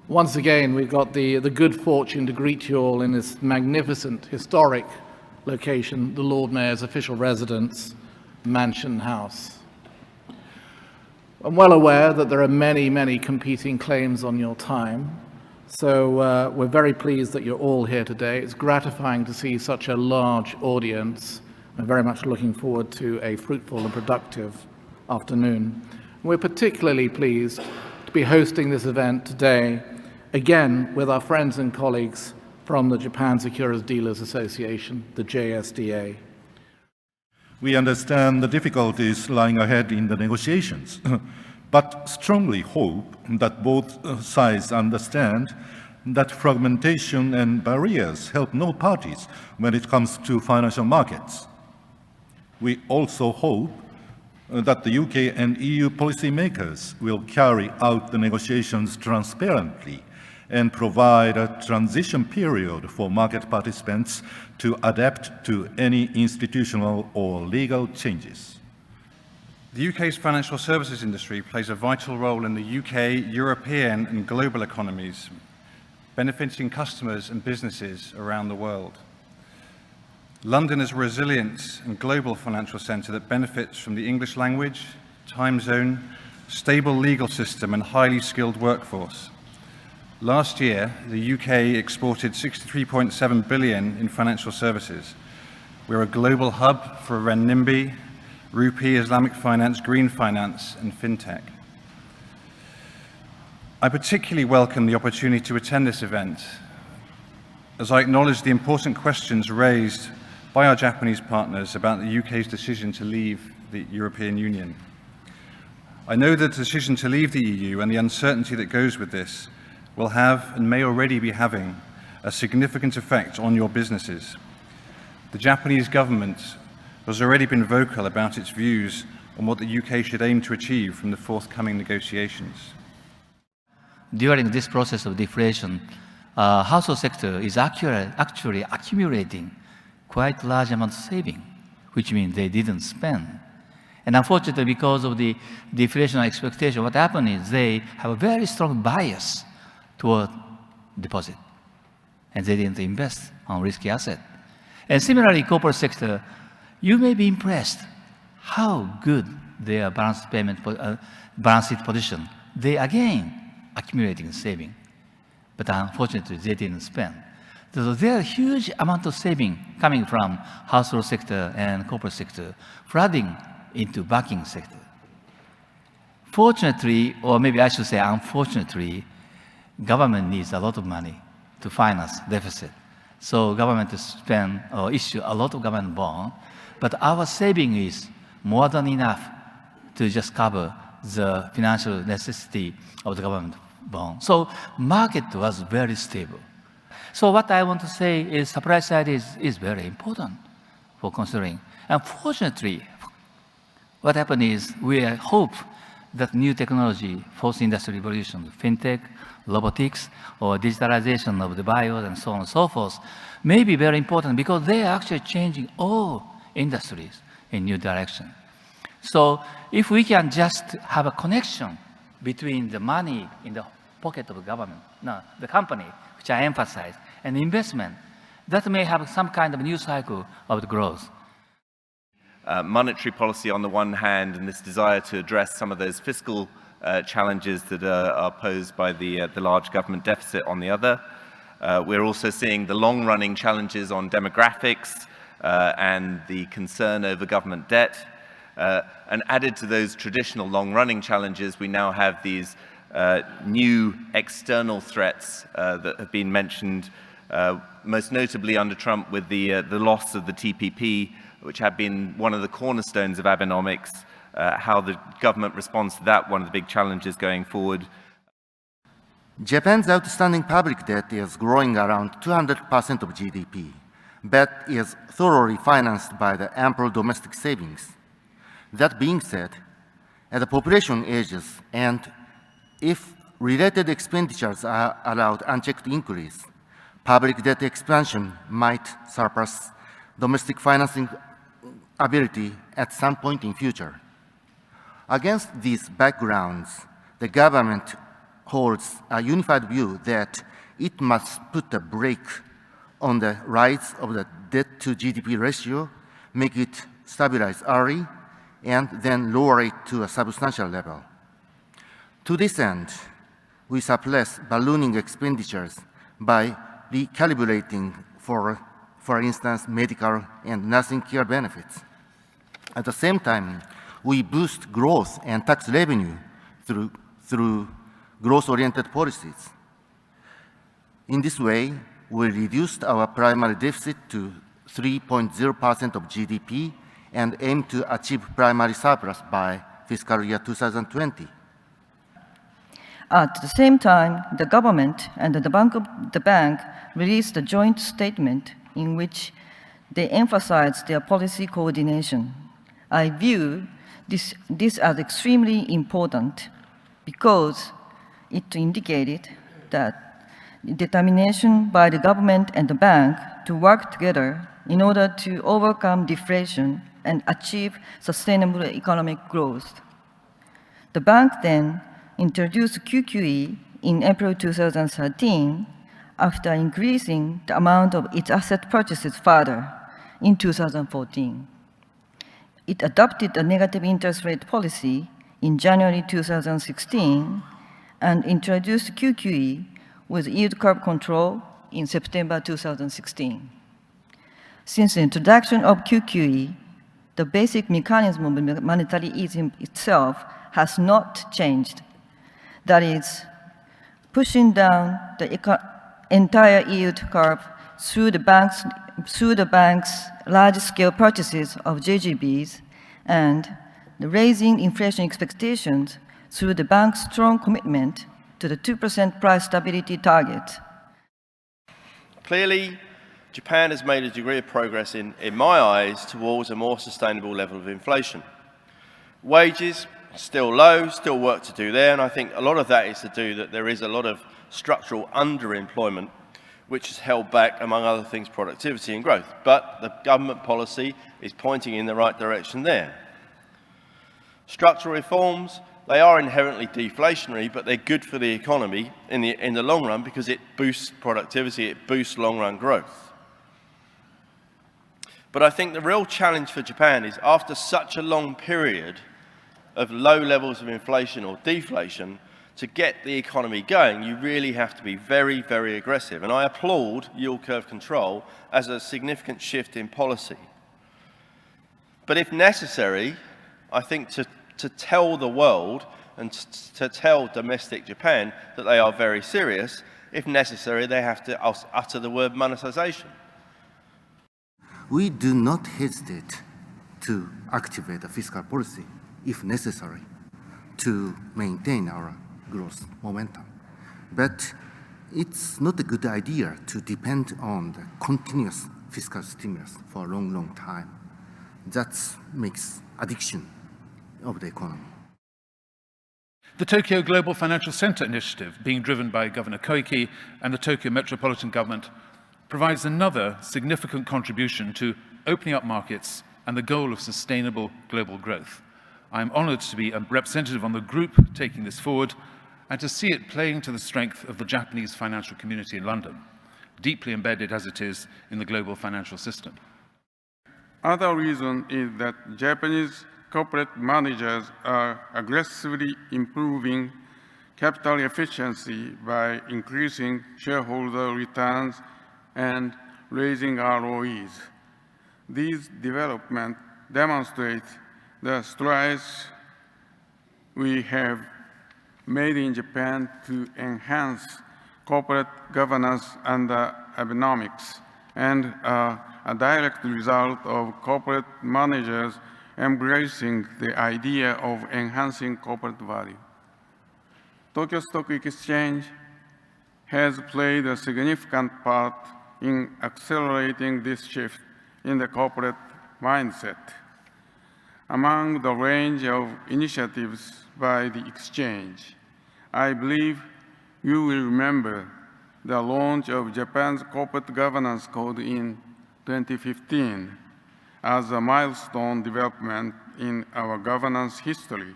Once again, we've got the good fortune to greet you all in this magnificent, historic location, the Lord Mayor's official residence, Mansion House. I'm well aware that there are many, many competing claims on your time, so we're very pleased that you're all here today. It's gratifying to see such a large audience. I'm very much looking forward to a fruitful and productive afternoon. We're particularly pleased to be hosting this event today, again with our friends and colleagues from the Japan Securities Dealers Association, the JSDA. We understand the difficulties lying ahead in the negotiations, but strongly hope that both sides understand that fragmentation and barriers help no parties when it comes to financial markets. We also hope that the UK and EU policymakers will carry out the negotiations transparently and provide a transition period for market participants to adapt to any institutional or legal changes. The UK's financial services industry plays a vital role in the UK, European and global economies, benefiting customers and businesses around the world. London is a resilient and global financial centre that benefits from the English language, time zone, stable legal system and highly skilled workforce. Last year, the UK exported 63.7 billion in financial services. We're a global hub for renminbi, rupee, Islamic finance, green finance and fintech. I particularly welcome the opportunity to attend this event, as I acknowledge the important questions raised by our Japanese partners about the UK's decision to leave the European Union. I know that the decision to leave the EU and the uncertainty that goes with this will have and may already be having a significant effect on your businesses. The Japanese government has already been vocal about its views on what the UK should aim to achieve from the forthcoming negotiations. During this process of deflation, household sector is actually accumulating quite large amount of saving, which means they didn't spend. And unfortunately, because of the deflation expectation, what happened is they have a very strong bias toward deposit, and they didn't invest on risky asset. And similarly, corporate sector, you may be impressed how good their balance sheet position. They again accumulating saving, but unfortunately, they didn't spend. So there are huge amount of saving coming from household sector and corporate sector, flooding into banking sector. Fortunately, or maybe I should say unfortunately, government needs a lot of money to finance deficit. So government spend or issue a lot of government bond, but our saving is more than enough to just cover the financial necessity of the government bond. So market was very stable. So what I want to say is supply side is very important for considering. Unfortunately, what happened is we hope that new technology, fourth industrial revolution, fintech, robotics, or digitalization of the bios and so on and so forth, may be very important because they are actually changing all industries in new direction. So if we can just have a connection between the money in the pocket of the government, no, the company, which I emphasize, and investment, that may have some kind of new cycle of the growth. Monetary policy on the one hand, and this desire to address some of those fiscal challenges that are posed by the large government deficit on the other. We're also seeing the long-running challenges on demographics and the concern over government debt. And added to those traditional long-running challenges, we now have these new external threats that have been mentioned, most notably under Trump with the loss of the TPP, which had been one of the cornerstones of Abenomics, how the government responds to that, one of the big challenges going forward. Japan's outstanding public debt is growing around 200% of GDP, but is thoroughly financed by the ample domestic savings. That being said, as the population ages and if related expenditures are allowed unchecked increase, public debt expansion might surpass domestic financing ability at some point in future. Against these backgrounds, the government holds a unified view that it must put a brake on the rise of the debt-to-GDP ratio, make it stabilize early, and then lower it to a substantial level. To this end, we suppress ballooning expenditures by recalibrating, for instance, medical and nursing care benefits. At the same time, we boost growth and tax revenue through growth-oriented policies. In this way, we reduced our primary deficit to 3.0% of GDP and aim to achieve primary surplus by fiscal year 2020. At the same time, the government and the bank released a joint statement in which they emphasized their policy coordination. I view this as extremely important because it indicated that determination by the government and the bank to work together in order to overcome deflation and achieve sustainable economic growth. The bank then introduced QQE in April 2013 after increasing the amount of its asset purchases further in 2014. It adopted a negative interest rate policy in January 2016 and introduced QQE with yield curve control in September 2016. Since the introduction of QQE, the basic mechanism of monetary easing itself has not changed. That is, pushing down the entire yield curve through the bank's large-scale purchases of JGBs and the raising inflation expectations through the bank's strong commitment to the 2% price stability target. Clearly, Japan has made a degree of progress in my eyes, towards a more sustainable level of inflation. Wages still low, still work to do there, and I think a lot of that is to do that there is a lot of structural underemployment which has held back, among other things, productivity and growth. But the government policy is pointing in the right direction there. Structural reforms, they are inherently deflationary, but they're good for the economy in the long run because it boosts productivity, it boosts long-run growth. But I think the real challenge for Japan is, after such a long period of low levels of inflation or deflation, to get the economy going, you really have to be very, very aggressive. And I applaud yield curve control as a significant shift in policy. But if necessary, I think to tell the world and to tell domestic Japan that they are very serious, if necessary, they have to utter the word monetization. We do not hesitate to activate a fiscal policy, if necessary, to maintain our growth momentum. But it's not a good idea to depend on the continuous fiscal stimulus for a long, long time. That makes addiction of the economy. The Tokyo Global Financial Center initiative, being driven by Governor Koike and the Tokyo Metropolitan Government, provides another significant contribution to opening up markets and the goal of sustainable global growth. I am honored to be a representative on the group taking this forward and to see it playing to the strength of the Japanese financial community in London, deeply embedded as it is in the global financial system. Another reason is that Japanese corporate managers are aggressively improving capital efficiency by increasing shareholder returns and raising ROEs. These developments demonstrate the strides we have made in Japan to enhance corporate governance and Abenomics, and a direct result of corporate managers embracing the idea of enhancing corporate value. Tokyo Stock Exchange has played a significant part in accelerating this shift in the corporate mindset. Among the range of initiatives by the exchange, I believe you will remember the launch of Japan's Corporate Governance Code in 2015 as a milestone development in our governance history.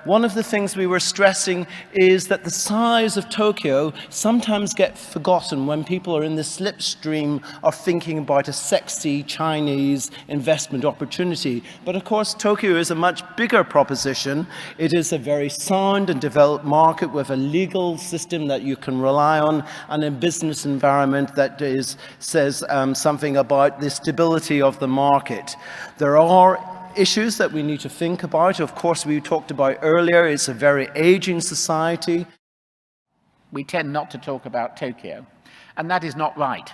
One of the things we were stressing is that the size of Tokyo sometimes gets forgotten when people are in the slipstream of thinking about a sexy Chinese investment opportunity. But of course, Tokyo is a much bigger proposition. It is a very sound and developed market with a legal system that you can rely on and a business environment that says something about the stability of the market. There are issues that we need to think about. Of course, we talked about earlier, it's a very aging society. We tend not to talk about Tokyo, and that is not right.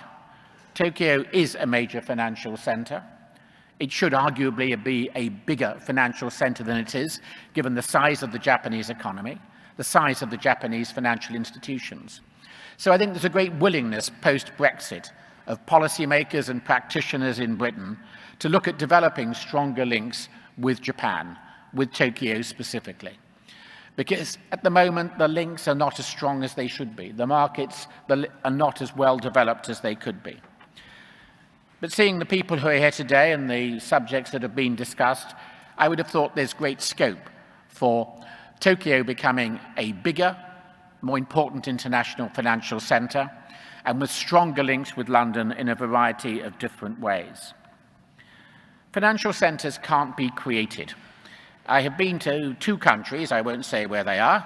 Tokyo is a major financial center. It should arguably be a bigger financial center than it is, given the size of the Japanese economy, the size of the Japanese financial institutions. So I think there's a great willingness post-Brexit of policymakers and practitioners in Britain to look at developing stronger links with Japan, with Tokyo specifically. Because at the moment, the links are not as strong as they should be. The markets are not as well developed as they could be. But seeing the people who are here today and the subjects that have been discussed, I would have thought there's great scope for Tokyo becoming a bigger, more important international financial center, and with stronger links with London in a variety of different ways. Financial centres can't be created. I have been to 2 countries, I won't say where they are,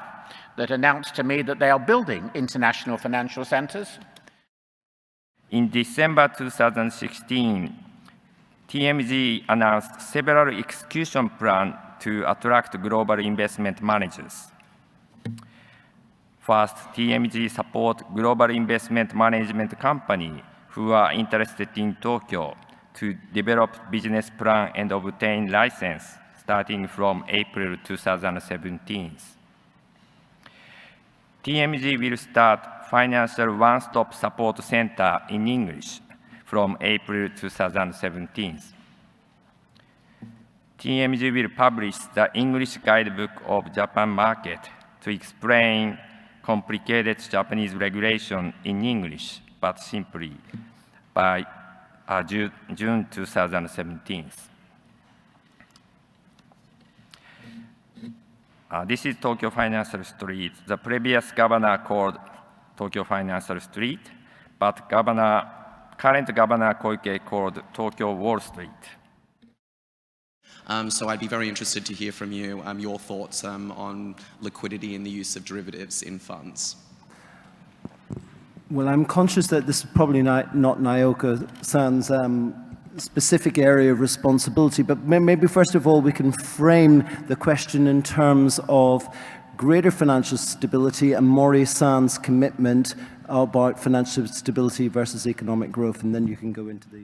that announced to me that they are building international financial centres. In December 2016, TMG announced several execution plans to attract global investment managers. First, TMG supports global investment management companies who are interested in Tokyo to develop business plan and obtain license starting from April 2017. TMG will start Financial One-Stop Support Center in English from April 2017. TMG will publish the English Guidebook of Japan Market to explain complicated Japanese regulation in English, but simply by June 2017. This is Tokyo Financial Street. The previous governor called Tokyo Financial Street, but current governor Koike called Tokyo Wall Street. So I'd be very interested to hear from you your thoughts on liquidity and the use of derivatives in funds. Well, I'm conscious that this is probably not Naoka-san's specific area of responsibility, but maybe first of all we can frame the question in terms of greater financial stability and Mori-san's commitment about financial stability versus economic growth, and then you can go into the